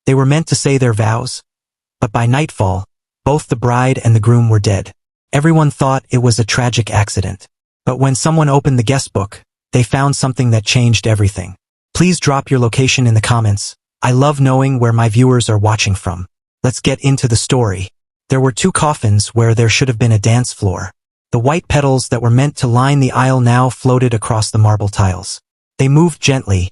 They were meant to say their vows. But by nightfall, both the bride and the groom were dead. Everyone thought it was a tragic accident. But when someone opened the guest book, they found something that changed everything. Please drop your location in the comments. I love knowing where my viewers are watching from. Let's get into the story. There were 2 coffins where there should have been a dance floor. The white petals that were meant to line the aisle now floated across the marble tiles. They moved gently,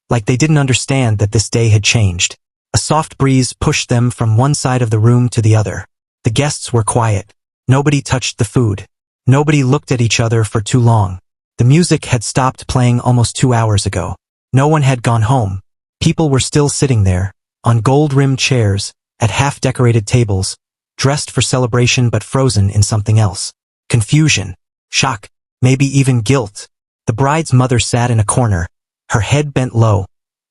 like they didn't understand that this day had changed. A soft breeze pushed them from one side of the room to the other. The guests were quiet. Nobody touched the food. Nobody looked at each other for too long. The music had stopped playing almost 2 hours ago. No one had gone home. People were still sitting there, on gold-rimmed chairs, at half-decorated tables, dressed for celebration but frozen in something else. Confusion, shock, maybe even guilt. The bride's mother sat in a corner, her head bent low,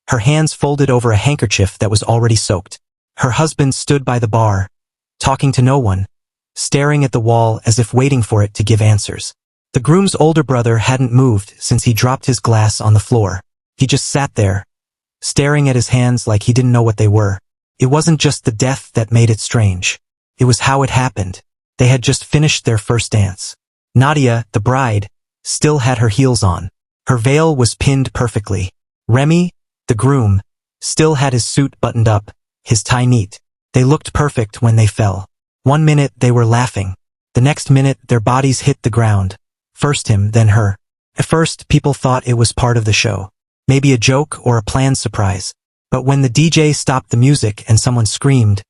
her hands folded over a handkerchief that was already soaked. Her husband stood by the bar, talking to no one, staring at the wall as if waiting for it to give answers. The groom's older brother hadn't moved since he dropped his glass on the floor. He just sat there, staring at his hands like he didn't know what they were. It wasn't just the death that made it strange. It was how it happened. They had just finished their first dance. Nadia, the bride, still had her heels on. Her veil was pinned perfectly. Remy, the groom, still had his suit buttoned up, his tie neat. They looked perfect when they fell. One minute they were laughing. The next minute their bodies hit the ground. First him, then her. At first, people thought it was part of the show. Maybe a joke or a planned surprise. But when the DJ stopped the music and someone screamed,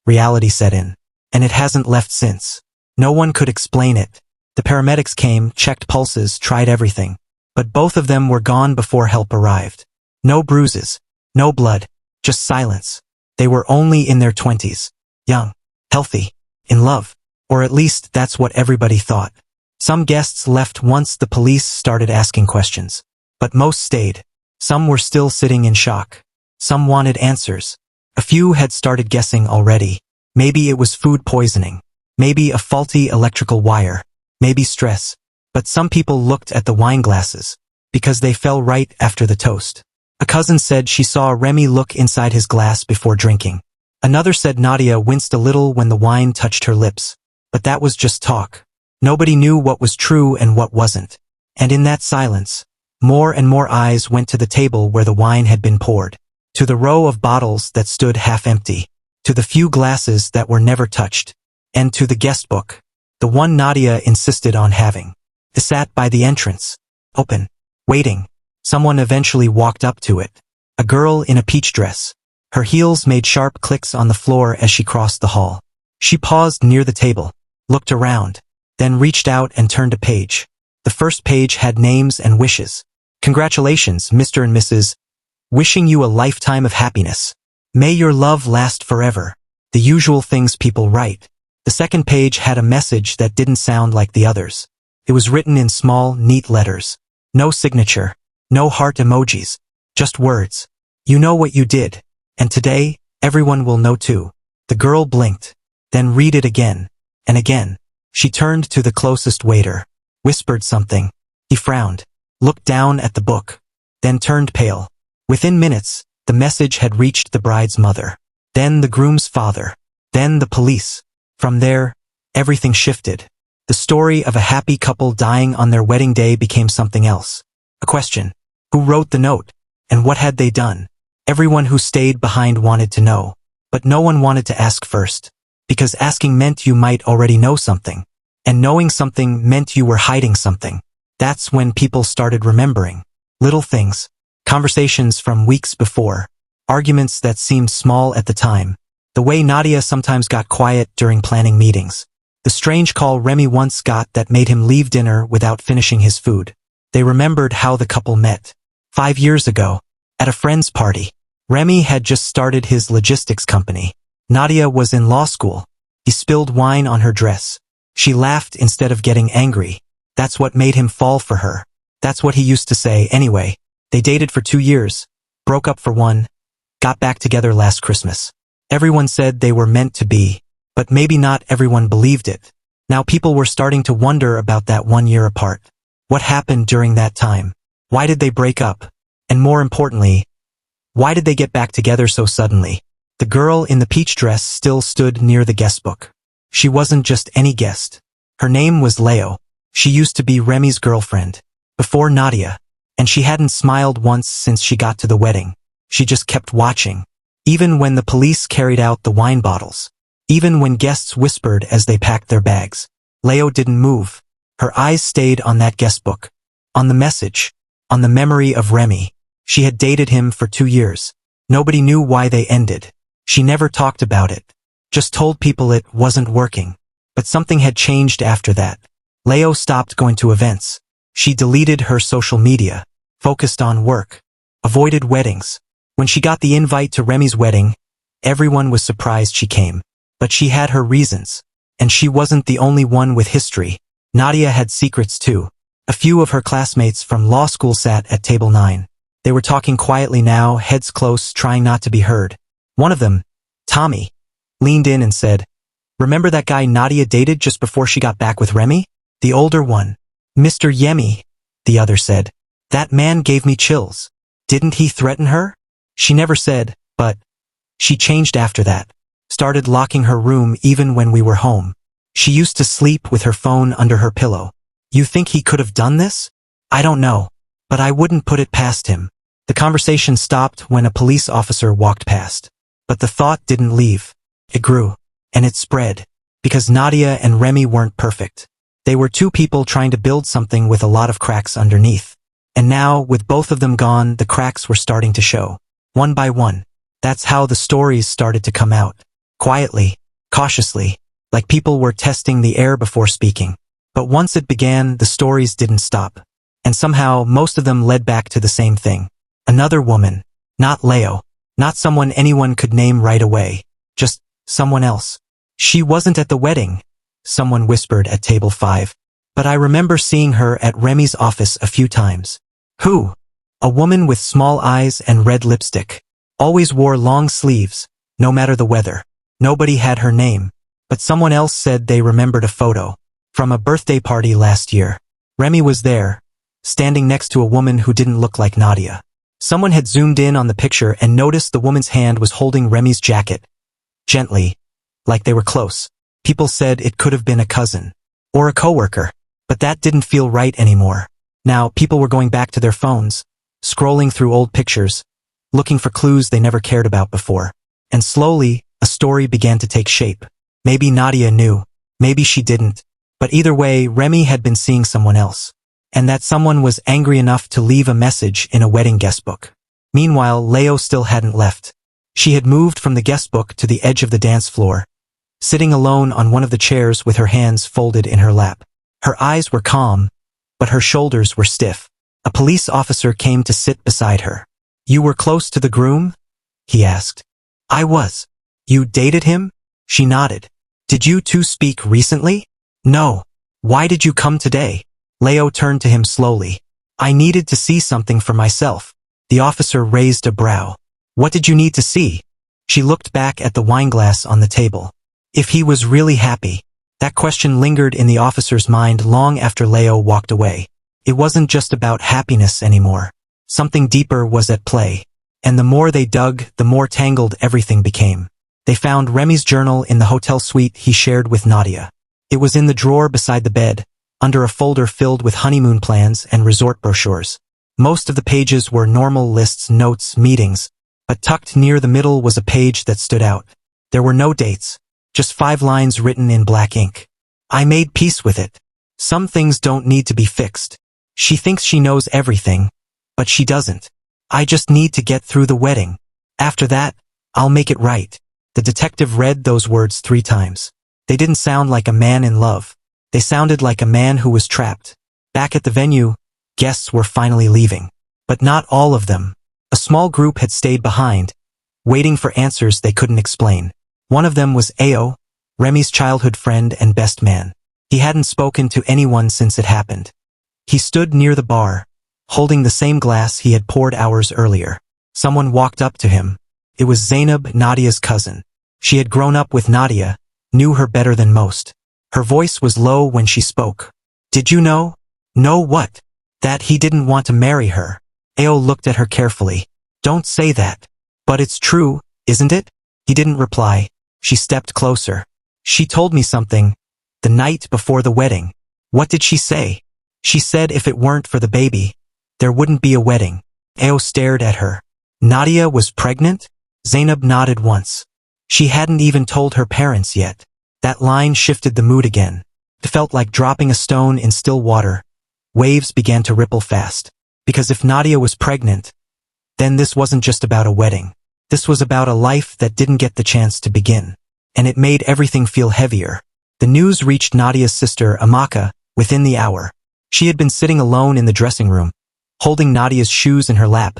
reality set in. And it hasn't left since. No one could explain it. The paramedics came, checked pulses, tried everything. But both of them were gone before help arrived. No bruises, no blood, just silence. They were only in their 20s. Young, healthy, in love. Or at least that's what everybody thought. Some guests left once the police started asking questions. But most stayed. Some were still sitting in shock. Some wanted answers. A few had started guessing already. Maybe it was food poisoning. Maybe a faulty electrical wire. Maybe stress. But some people looked at the wine glasses, because they fell right after the toast. A cousin said she saw Remy look inside his glass before drinking. Another said Nadia winced a little when the wine touched her lips. But that was just talk. Nobody knew what was true and what wasn't. And in that silence, more and more eyes went to the table where the wine had been poured, to the row of bottles that stood half empty, to the few glasses that were never touched, and to the guest book, the one Nadia insisted on having. It sat by the entrance, open, waiting. Someone eventually walked up to it. A girl in a peach dress. Her heels made sharp clicks on the floor as she crossed the hall. She paused near the table, looked around, then reached out and turned a page. The first page had names and wishes. Congratulations, Mr. and Mrs. Wishing you a lifetime of happiness. May your love last forever. The usual things people write. The second page had a message that didn't sound like the others. It was written in small, neat letters. No signature. No heart emojis. Just words. You know what you did. And today, everyone will know too. The girl blinked. Then read it again. And again. She turned to the closest waiter. Whispered something. He frowned. Looked down at the book. Then turned pale. Within minutes, the message had reached the bride's mother. Then the groom's father. Then the police. From there, everything shifted. The story of a happy couple dying on their wedding day became something else. A question. Who wrote the note? And what had they done? Everyone who stayed behind wanted to know. But no one wanted to ask first. Because asking meant you might already know something. And knowing something meant you were hiding something. That's when people started remembering. Little things. Conversations from weeks before. Arguments that seemed small at the time. The way Nadia sometimes got quiet during planning meetings. The strange call Remy once got that made him leave dinner without finishing his food. They remembered how the couple met. 5 years ago, at a friend's party. Remy had just started his logistics company. Nadia was in law school. He spilled wine on her dress. She laughed instead of getting angry. That's what made him fall for her. That's what he used to say anyway. They dated for 2 years, broke up for 1, got back together last Christmas. Everyone said they were meant to be, but maybe not everyone believed it. Now people were starting to wonder about that 1 year apart. What happened during that time? Why did they break up? And more importantly, why did they get back together so suddenly? The girl in the peach dress still stood near the guestbook. She wasn't just any guest. Her name was Leo. She used to be Remy's girlfriend, before Nadia, and she hadn't smiled once since she got to the wedding. She just kept watching. Even when the police carried out the wine bottles. Even when guests whispered as they packed their bags. Leo didn't move. Her eyes stayed on that guestbook. On the message. On the memory of Remy. She had dated him for 2 years. Nobody knew why they ended. She never talked about it. Just told people it wasn't working. But something had changed after that. Leo stopped going to events. She deleted her social media. Focused on work. Avoided weddings. When she got the invite to Remy's wedding, everyone was surprised she came. But she had her reasons. And she wasn't the only one with history. Nadia had secrets too. A few of her classmates from law school sat at table 9. They were talking quietly now, heads close, trying not to be heard. One of them, Tommy, leaned in and said, "Remember that guy Nadia dated just before she got back with Remy?" The older one, "Mr. Yemi," the other said. "That man gave me chills. Didn't he threaten her?" She never said, but she changed after that. Started locking her room even when we were home. She used to sleep with her phone under her pillow. You think he could have done this? I don't know, but I wouldn't put it past him. The conversation stopped when a police officer walked past. But the thought didn't leave. It grew. And it spread. Because Nadia and Remy weren't perfect. They were two people trying to build something with a lot of cracks underneath. And now, with both of them gone, the cracks were starting to show. One by one. That's how the stories started to come out. Quietly. Cautiously. Like people were testing the air before speaking. But once it began, the stories didn't stop. And somehow, most of them led back to the same thing. Another woman. Not Leo. Not someone anyone could name right away. Just someone else. She wasn't at the wedding, someone whispered at table 5. But I remember seeing her at Remy's office a few times. Who? A woman with small eyes and red lipstick. Always wore long sleeves, no matter the weather. Nobody had her name. But someone else said they remembered a photo. From a birthday party last year. Remy was there, standing next to a woman who didn't look like Nadia. Someone had zoomed in on the picture and noticed the woman's hand was holding Remy's jacket. Gently. Like they were close. People said it could have been a cousin. Or a coworker. But that didn't feel right anymore. Now, people were going back to their phones. Scrolling through old pictures. Looking for clues they never cared about before. And slowly, a story began to take shape. Maybe Nadia knew. Maybe she didn't. But either way, Remy had been seeing someone else. And that someone was angry enough to leave a message in a wedding guestbook. Meanwhile, Leo still hadn't left. She had moved from the guestbook to the edge of the dance floor, sitting alone on one of the chairs with her hands folded in her lap. Her eyes were calm, but her shoulders were stiff. A police officer came to sit beside her. "You were close to the groom?" he asked. "I was." "You dated him?" She nodded. "Did you two speak recently?" "No." "Why did you come today?" Leo turned to him slowly. "I needed to see something for myself." The officer raised a brow. "What did you need to see?" She looked back at the wineglass on the table. If he was really happy. That question lingered in the officer's mind long after Leo walked away. It wasn't just about happiness anymore. Something deeper was at play. And the more they dug, the more tangled everything became. They found Remy's journal in the hotel suite he shared with Nadia. It was in the drawer beside the bed, under a folder filled with honeymoon plans and resort brochures. Most of the pages were normal lists, notes, meetings, but tucked near the middle was a page that stood out. There were no dates, just 5 lines written in black ink. "I made peace with it. Some things don't need to be fixed. She thinks she knows everything, but she doesn't. I just need to get through the wedding. After that, I'll make it right." The detective read those words 3 times. They didn't sound like a man in love. They sounded like a man who was trapped. Back at the venue, guests were finally leaving. But not all of them. A small group had stayed behind, waiting for answers they couldn't explain. One of them was Ao, Remy's childhood friend and best man. He hadn't spoken to anyone since it happened. He stood near the bar, holding the same glass he had poured hours earlier. Someone walked up to him. It was Zainab, Nadia's cousin. She had grown up with Nadia, knew her better than most. Her voice was low when she spoke. "Did you know?" "Know what?" "That he didn't want to marry her." Ao looked at her carefully. "Don't say that." "But it's true, isn't it?" He didn't reply. She stepped closer. She told me something. The night before the wedding. What did she say? She said if it weren't for the baby, there wouldn't be a wedding. Ao stared at her. Nadia was pregnant? Zainab nodded once. She hadn't even told her parents yet. That line shifted the mood again. It felt like dropping a stone in still water. Waves began to ripple fast. Because if Nadia was pregnant, then this wasn't just about a wedding. This was about a life that didn't get the chance to begin. And it made everything feel heavier. The news reached Nadia's sister, Amaka, within the hour. She had been sitting alone in the dressing room, holding Nadia's shoes in her lap,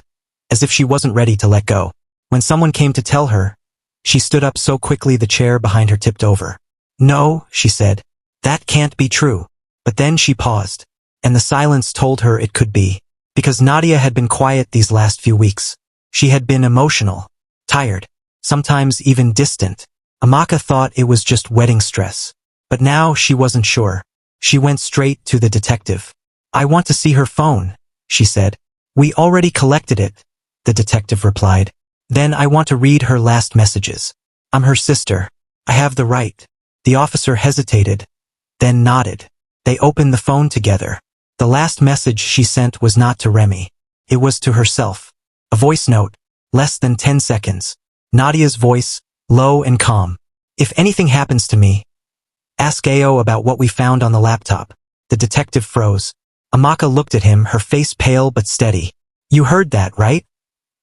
as if she wasn't ready to let go. When someone came to tell her, she stood up so quickly the chair behind her tipped over. No, she said. That can't be true. But then she paused, and the silence told her it could be. Because Nadia had been quiet these last few weeks. She had been emotional, tired, sometimes even distant. Amaka thought it was just wedding stress. But now she wasn't sure. She went straight to the detective. I want to see her phone, she said. We already collected it, the detective replied. Then I want to read her last messages. I'm her sister. I have the right. The officer hesitated, then nodded. They opened the phone together. The last message she sent was not to Remy. It was to herself. A voice note, less than 10 seconds. Nadia's voice, low and calm. If anything happens to me, ask Ao about what we found on the laptop. The detective froze. Amaka looked at him, her face pale but steady. You heard that, right?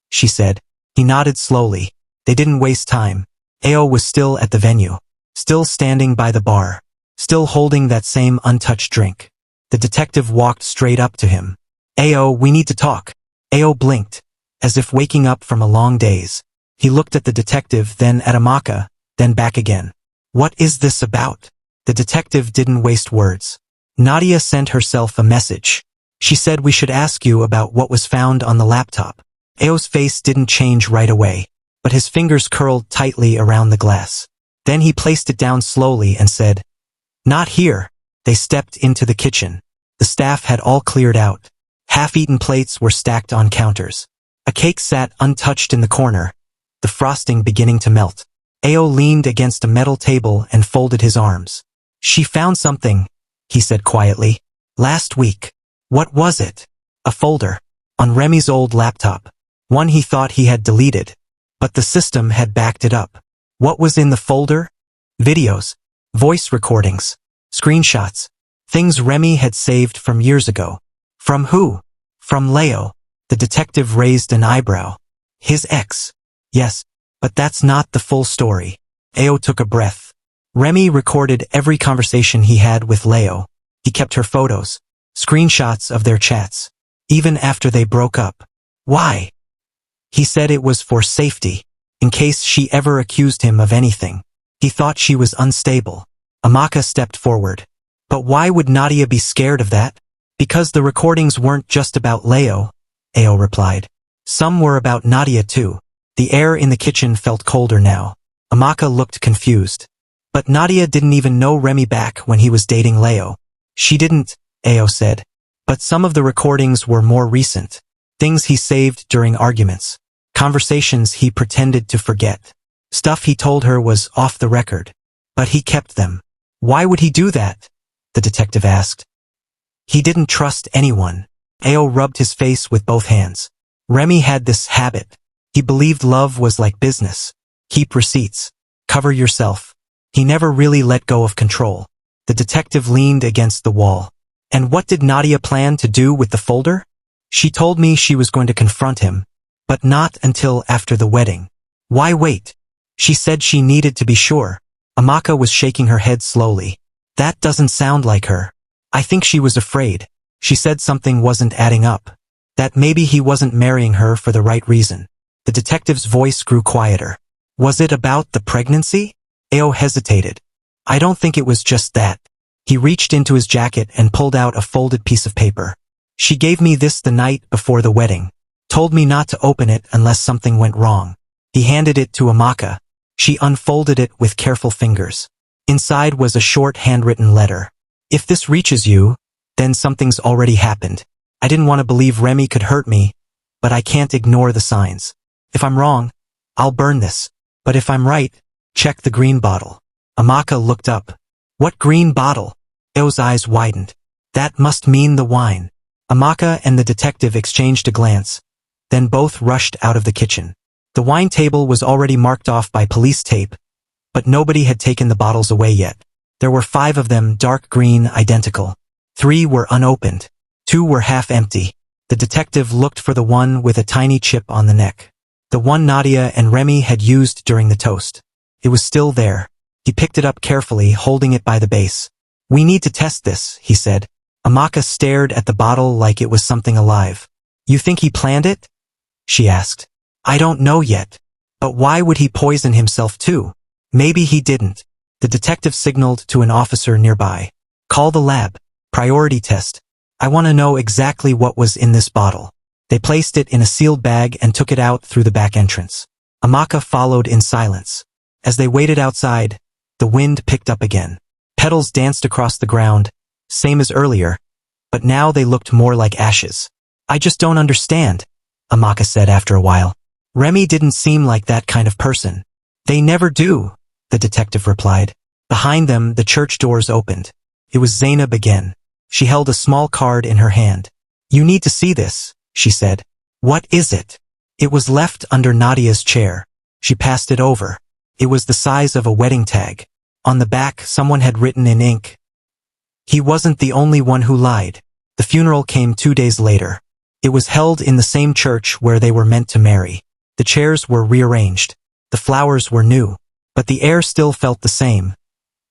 She said. He nodded slowly. They didn't waste time. Ao was still at the venue, still standing by the bar, still holding that same untouched drink. The detective walked straight up to him. Ao, we need to talk. Ao blinked, as if waking up from a long daze. He looked at the detective, then at Amaka, then back again. What is this about? The detective didn't waste words. Nadia sent herself a message. She said we should ask you about what was found on the laptop. Ao's face didn't change right away, but his fingers curled tightly around the glass. Then he placed it down slowly and said, Not here. They stepped into the kitchen. The staff had all cleared out. Half-eaten plates were stacked on counters. A cake sat untouched in the corner, the frosting beginning to melt. Ao leaned against a metal table and folded his arms. She found something, he said quietly. Last week. What was it? A folder. On Remy's old laptop. One he thought he had deleted. But the system had backed it up. What was in the folder? Videos. Voice recordings. Screenshots. Things Remy had saved from years ago. From who? From Leo. The detective raised an eyebrow. His ex. Yes, but that's not the full story. Ao took a breath. Remy recorded every conversation he had with Leo. He kept her photos, screenshots of their chats, even after they broke up. Why? He said it was for safety, in case she ever accused him of anything. He thought she was unstable. Amaka stepped forward. But why would Nadia be scared of that? Because the recordings weren't just about Leo, Ao replied. Some were about Nadia too. The air in the kitchen felt colder now. Amaka looked confused. But Nadia didn't even know Remy back when he was dating Leo. She didn't, Ao said. But some of the recordings were more recent. Things he saved during arguments. Conversations he pretended to forget. Stuff he told her was off the record. But he kept them. Why would he do that? The detective asked. He didn't trust anyone. Ao rubbed his face with both hands. Remy had this habit. He believed love was like business. Keep receipts. Cover yourself. He never really let go of control. The detective leaned against the wall. And what did Nadia plan to do with the folder? She told me she was going to confront him, but not until after the wedding. Why wait? She said she needed to be sure. Amaka was shaking her head slowly. That doesn't sound like her. I think she was afraid. She said something wasn't adding up. That maybe he wasn't marrying her for the right reason. The detective's voice grew quieter. Was it about the pregnancy? Ao hesitated. I don't think it was just that. He reached into his jacket and pulled out a folded piece of paper. She gave me this the night before the wedding. Told me not to open it unless something went wrong. He handed it to Amaka. She unfolded it with careful fingers. Inside was a short handwritten letter. If this reaches you, then something's already happened. I didn't want to believe Remy could hurt me, but I can't ignore the signs. If I'm wrong, I'll burn this. But if I'm right, check the green bottle. Amaka looked up. What green bottle? Leo's eyes widened. That must mean the wine. Amaka and the detective exchanged a glance. Then both rushed out of the kitchen. The wine table was already marked off by police tape, but nobody had taken the bottles away yet. There were 5 of them, dark green, identical. 3 were unopened. 2 were half empty. The detective looked for the one with a tiny chip on the neck. The one Nadia and Remy had used during the toast. It was still there. He picked it up carefully, holding it by the base. We need to test this, he said. Amaka stared at the bottle like it was something alive. You think he planned it? She asked. I don't know yet. But why would he poison himself too? Maybe he didn't. The detective signaled to an officer nearby. Call the lab. Priority test. I want to know exactly what was in this bottle. They placed it in a sealed bag and took it out through the back entrance. Amaka followed in silence. As they waited outside, the wind picked up again. Petals danced across the ground, same as earlier, but now they looked more like ashes. I just don't understand, Amaka said after a while. Remy didn't seem like that kind of person. They never do, the detective replied. Behind them, the church doors opened. It was Zainab again. She held a small card in her hand. You need to see this, she said. What is it? It was left under Nadia's chair. She passed it over. It was the size of a wedding tag. On the back, someone had written in ink. He wasn't the only one who lied. The funeral came 2 days later. It was held in the same church where they were meant to marry. The chairs were rearranged. The flowers were new. But the air still felt the same,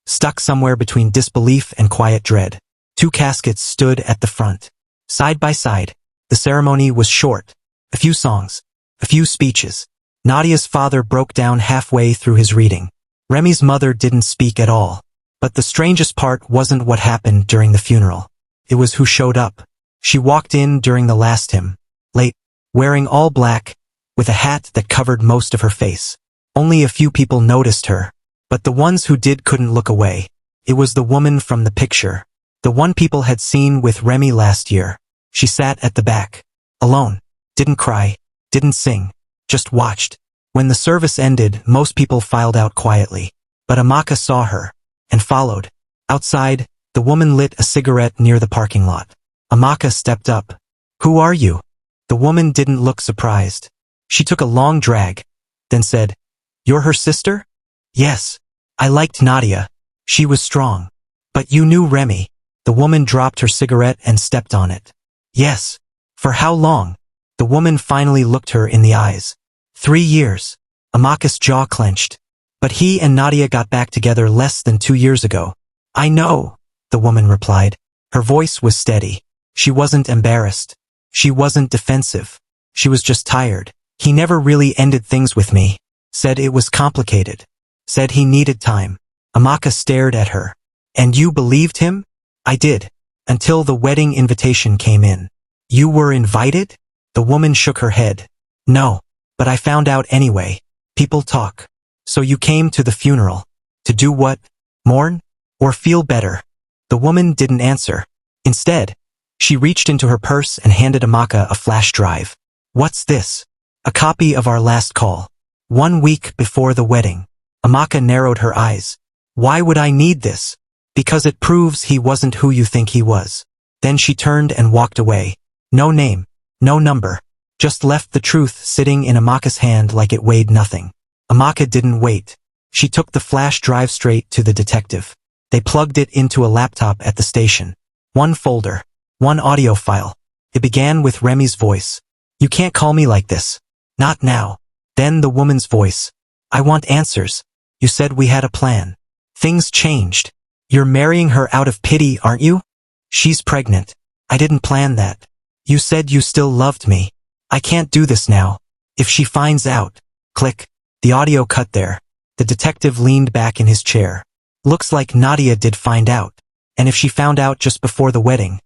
stuck somewhere between disbelief and quiet dread. 2 caskets stood at the front. Side by side, the ceremony was short. A few songs, a few speeches. Nadia's father broke down halfway through his reading. Remy's mother didn't speak at all. But the strangest part wasn't what happened during the funeral. It was who showed up. She walked in during the last hymn, late, wearing all black, with a hat that covered most of her face. Only a few people noticed her, but the ones who did couldn't look away. It was the woman from the picture, the one people had seen with Remy last year. She sat at the back, alone, didn't cry, didn't sing, just watched. When the service ended, most people filed out quietly, but Amaka saw her, and followed. Outside, the woman lit a cigarette near the parking lot. Amaka stepped up. Who are you? The woman didn't look surprised. She took a long drag, then said, You're her sister? Yes. I liked Nadia. She was strong. But you knew Remy. The woman dropped her cigarette and stepped on it. Yes. For how long? The woman finally looked her in the eyes. 3 years. Amaka's jaw clenched. But he and Nadia got back together less than 2 years ago. I know, the woman replied. Her voice was steady. She wasn't embarrassed. She wasn't defensive. She was just tired. He never really ended things with me. Said it was complicated. Said he needed time. Amaka stared at her. And you believed him? I did. Until the wedding invitation came in. You were invited? The woman shook her head. No. But I found out anyway. People talk. So you came to the funeral. To do what? Mourn? Or feel better? The woman didn't answer. Instead, she reached into her purse and handed Amaka a flash drive. What's this? A copy of our last call. 1 week before the wedding. Amaka narrowed her eyes. Why would I need this? Because it proves he wasn't who you think he was. Then she turned and walked away. No name, no number. Just left the truth sitting in Amaka's hand like it weighed nothing. Amaka didn't wait. She took the flash drive straight to the detective. They plugged it into a laptop at the station. 1 folder. 1 audio file. It began with Remy's voice. You can't call me like this. Not now. Then the woman's voice. I want answers. You said we had a plan. Things changed. You're marrying her out of pity, aren't you? She's pregnant. I didn't plan that. You said you still loved me. I can't do this now. If she finds out. Click. The audio cut there. The detective leaned back in his chair. Looks like Nadia did find out. And if she found out just before the wedding,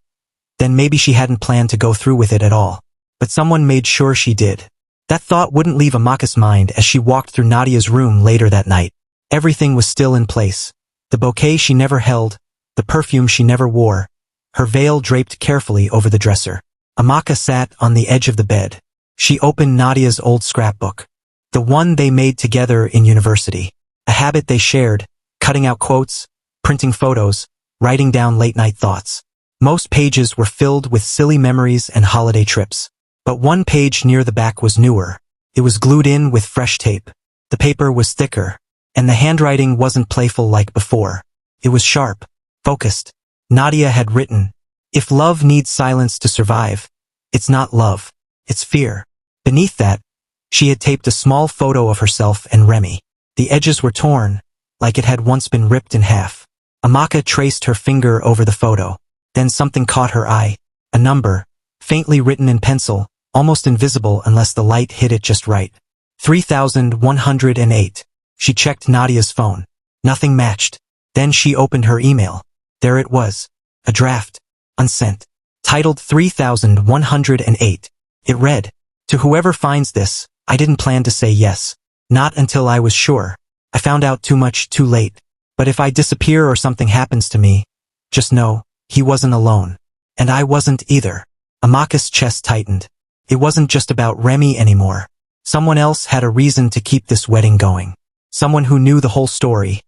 then maybe she hadn't planned to go through with it at all. But someone made sure she did. That thought wouldn't leave Amaka's mind as she walked through Nadia's room later that night. Everything was still in place. The bouquet she never held, the perfume she never wore, her veil draped carefully over the dresser. Amaka sat on the edge of the bed. She opened Nadia's old scrapbook. The one they made together in university. A habit they shared, cutting out quotes, printing photos, writing down late-night thoughts. Most pages were filled with silly memories and holiday trips. But one page near the back was newer. It was glued in with fresh tape. The paper was thicker, and the handwriting wasn't playful like before. It was sharp, focused. Nadia had written, "If love needs silence to survive, it's not love, it's fear." Beneath that, she had taped a small photo of herself and Remy. The edges were torn, like it had once been ripped in half. Amaka traced her finger over the photo. Then something caught her eye. A number, faintly written in pencil, almost invisible unless the light hit it just right. 3108. She checked Nadia's phone. Nothing matched. Then she opened her email. There it was. A draft. Unsent. Titled 3108. It read, "To whoever finds this, I didn't plan to say yes. Not until I was sure. I found out too much too late. But if I disappear or something happens to me, just know, he wasn't alone. And I wasn't either." Amaka's chest tightened. It wasn't just about Remy anymore. Someone else had a reason to keep this wedding going. Someone who knew the whole story.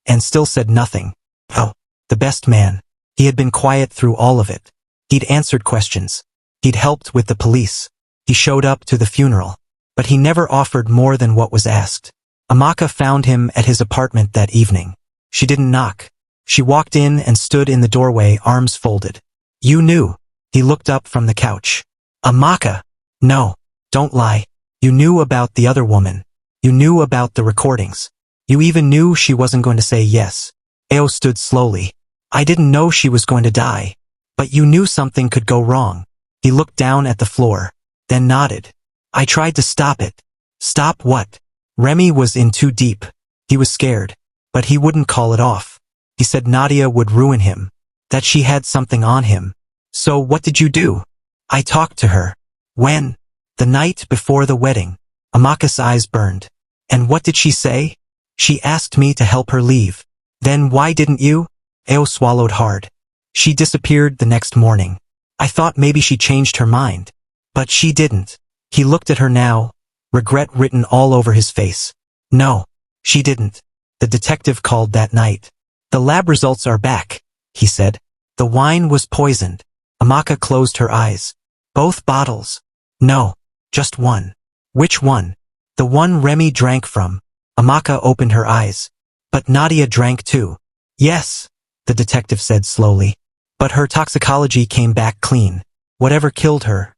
And still said nothing. Oh, the best man. He had been quiet through all of it. He'd answered questions. He'd helped with the police. He showed up to the funeral. But he never offered more than what was asked. Amaka found him at his apartment that evening. She didn't knock. She walked in and stood in the doorway, arms folded. "You knew." He looked up from the couch. "Amaka." "No, don't lie. You knew about the other woman. You knew about the recordings. You even knew she wasn't going to say yes." Ao stood slowly. "I didn't know she was going to die. But you knew something could go wrong." He looked down at the floor, then nodded. "I tried to stop it." "Stop what?" Remy was in too deep. He was scared, but he wouldn't call it off. He said Nadia would ruin him, that she had something on him. "So what did you do?" "I talked to her." "When?" "The night before the wedding." Amaka's eyes burned. "And what did she say?" "She asked me to help her leave." "Then why didn't you?" Ao swallowed hard. "She disappeared the next morning. I thought maybe she changed her mind. But she didn't." He looked at her now, regret written all over his face. "No, she didn't." The detective called that night. "The lab results are back," he said. "The wine was poisoned." Amaka closed her eyes. "Both bottles?" "No, just one." "Which one?" "The one Remy drank from." Amaka opened her eyes. "But Nadia drank too." "Yes," the detective said slowly. "But her toxicology came back clean. Whatever killed her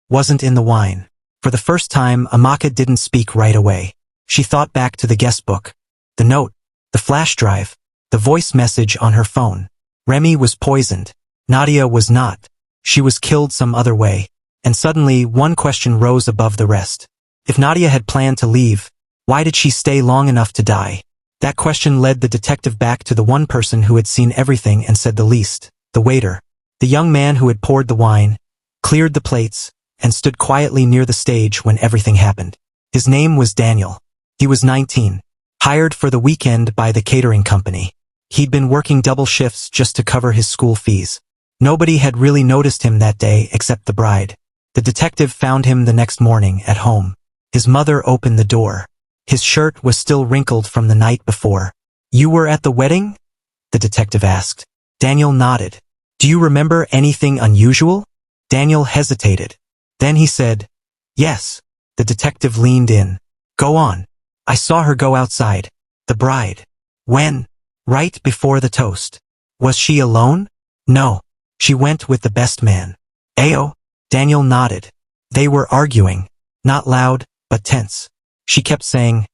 wasn't in the wine." For the first time, Amaka didn't speak right away. She thought back to the guestbook. The note, the flash drive, the voice message on her phone. Remy was poisoned. Nadia was not. She was killed some other way. And suddenly, one question rose above the rest. If Nadia had planned to leave, why did she stay long enough to die? That question led the detective back to the one person who had seen everything and said the least, the waiter. The young man who had poured the wine, cleared the plates, and stood quietly near the stage when everything happened. His name was Daniel. He was 19, hired for the weekend by the catering company. He'd been working double shifts just to cover his school fees. Nobody had really noticed him that day except the bride. The detective found him the next morning at home. His mother opened the door. His shirt was still wrinkled from the night before. "You were at the wedding?" the detective asked. Daniel nodded. "Do you remember anything unusual?" Daniel hesitated. Then he said, "Yes." The detective leaned in. "Go on." "I saw her go outside. The bride." "When?" "Right before the toast." "Was she alone?" "No. She went with the best man." "Ao?" Daniel nodded. They were arguing. Not loud, but tense. She kept saying,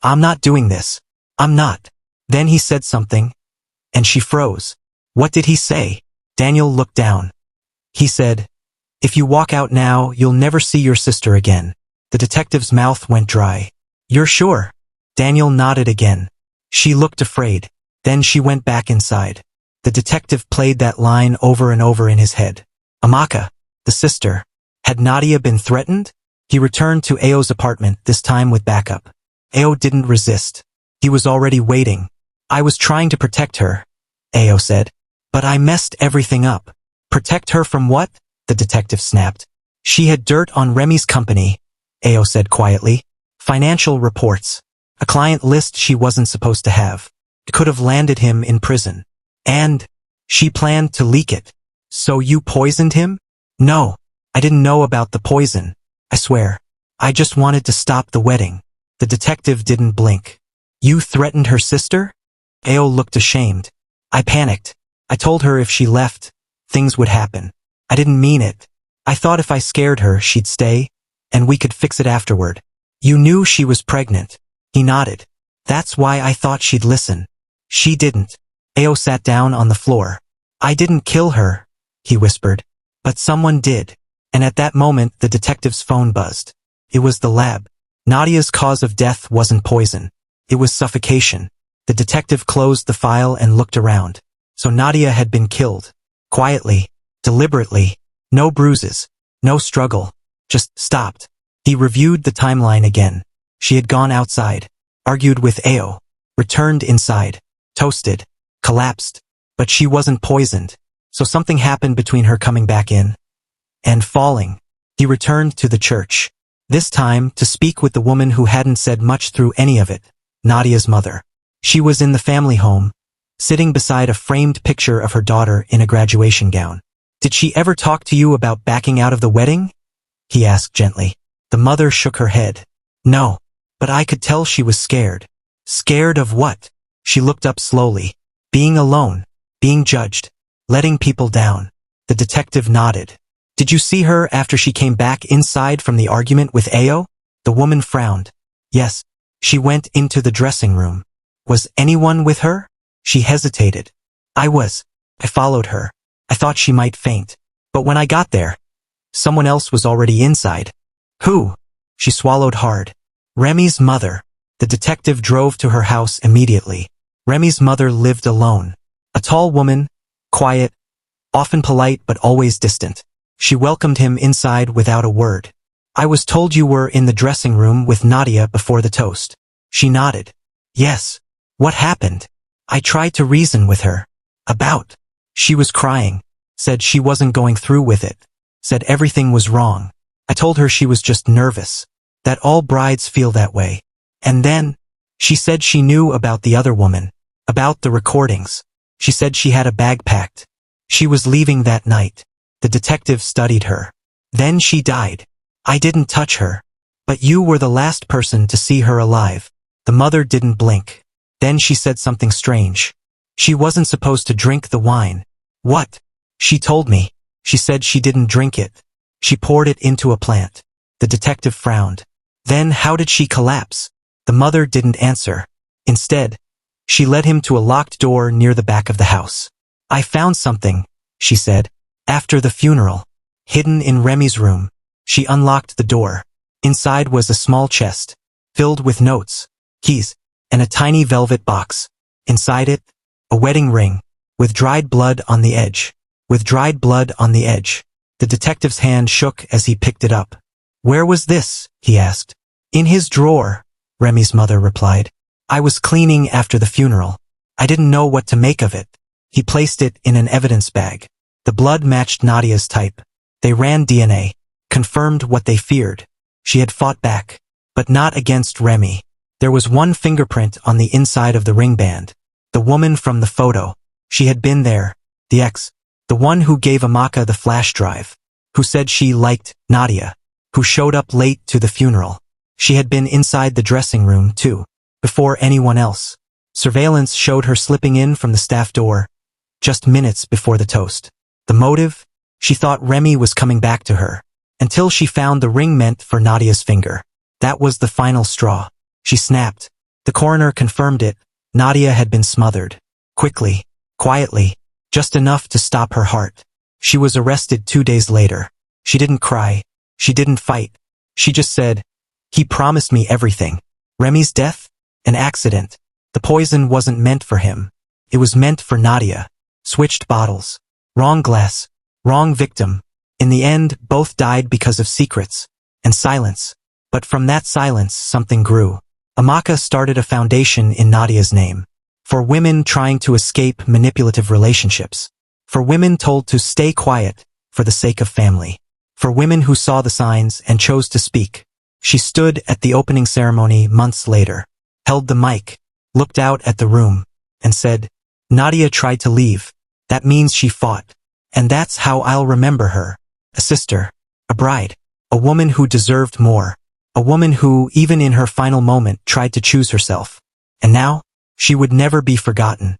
"I'm not doing this. I'm not." Then he said something, and she froze. "What did he say?" Daniel looked down. He said, "If you walk out now, you'll never see your sister again." The detective's mouth went dry. "You're sure?" Daniel nodded again. She looked afraid. Then she went back inside. The detective played that line over and over in his head. Amaka, the sister. Had Nadia been threatened? He returned to Ao's apartment, this time with backup. Ao didn't resist. He was already waiting. "I was trying to protect her," Ao said. "But I messed everything up." "Protect her from what?" the detective snapped. "She had dirt on Remy's company," Ao said quietly. Financial reports. A client list she wasn't supposed to have. It could have landed him in prison. And she planned to leak it. So you poisoned him? No, I didn't know about the poison. I swear. I just wanted to stop the wedding. The detective didn't blink. You threatened her sister? Ao looked ashamed. I panicked. I told her if she left, things would happen. I didn't mean it. I thought if I scared her, she'd stay, and we could fix it afterward. You knew she was pregnant. He nodded. That's why I thought she'd listen. She didn't. Ao sat down on the floor. I didn't kill her, he whispered. But someone did. And at that moment, the detective's phone buzzed. It was the lab. Nadia's cause of death wasn't poison. It was suffocation. The detective closed the file and looked around. So Nadia had been killed. Quietly. Deliberately. No bruises. No struggle. Just stopped. He reviewed the timeline again. She had gone outside. Argued with Ao. Returned inside. Toasted. Collapsed. But she wasn't poisoned. So something happened between her coming back in and falling. He returned to the church. This time to speak with the woman who hadn't said much through any of it. Nadia's mother. She was in the family home, sitting beside a framed picture of her daughter in a graduation gown. Did she ever talk to you about backing out of the wedding? He asked gently. The mother shook her head. No, but I could tell she was scared. Scared of what? She looked up slowly. Being alone. Being judged. Letting people down. The detective nodded. Did you see her after she came back inside from the argument with Ao? The woman frowned. Yes. She went into the dressing room. Was anyone with her? She hesitated. I was. I followed her. I thought she might faint. But when I got there, someone else was already inside. Who? She swallowed hard. Remy's mother. The detective drove to her house immediately. Remy's mother lived alone. A tall woman, quiet, often polite but always distant. She welcomed him inside without a word. I was told you were in the dressing room with Nadia before the toast. She nodded. Yes. What happened? I tried to reason with her. About. She was crying. Said she wasn't going through with it. Said everything was wrong. I told her she was just nervous. That all brides feel that way. And then, she said she knew about the other woman. About the recordings. She said she had a bag packed. She was leaving that night. The detective studied her. Then she died. I didn't touch her. But you were the last person to see her alive. The mother didn't blink. Then she said something strange. She wasn't supposed to drink the wine. What? She told me. She said she didn't drink it. She poured it into a plant. The detective frowned. Then how did she collapse? The mother didn't answer. Instead, she led him to a locked door near the back of the house. I found something, she said. After the funeral. Hidden in Remy's room. She unlocked the door. Inside was a small chest. Filled with notes, keys, and a tiny velvet box. Inside it, a wedding ring. With dried blood on the edge. With dried blood on the edge. The detective's hand shook as he picked it up. Where was this? He asked. In his drawer, Remy's mother replied. I was cleaning after the funeral. I didn't know what to make of it. He placed it in an evidence bag. The blood matched Nadia's type. They ran DNA. Confirmed what they feared. She had fought back. But not against Remy. There was one fingerprint on the inside of the ring band. The woman from the photo. She had been there. The ex. The one who gave Amaka the flash drive. Who said she liked Nadia. Who showed up late to the funeral. She had been inside the dressing room, too. Before anyone else. Surveillance showed her slipping in from the staff door. Just minutes before the toast. The motive? She thought Remy was coming back to her. Until she found the ring meant for Nadia's finger. That was the final straw. She snapped. The coroner confirmed it. Nadia had been smothered. Quickly. Quietly. Just enough to stop her heart. She was arrested 2 days later. She didn't cry. She didn't fight. She just said, he promised me everything. Remy's death? An accident. The poison wasn't meant for him. It was meant for Nadia. Switched bottles. Wrong glass. Wrong victim. In the end, both died because of secrets. And silence. But from that silence, something grew. Amaka started a foundation in Nadia's name. For women trying to escape manipulative relationships. For women told to stay quiet, for the sake of family. For women who saw the signs and chose to speak. She stood at the opening ceremony months later, held the mic, looked out at the room, and said, "Nadia tried to leave. That means she fought. And that's how I'll remember her. A sister, a bride, a woman who deserved more, a woman who, even in her final moment, tried to choose herself. And now, she would never be forgotten."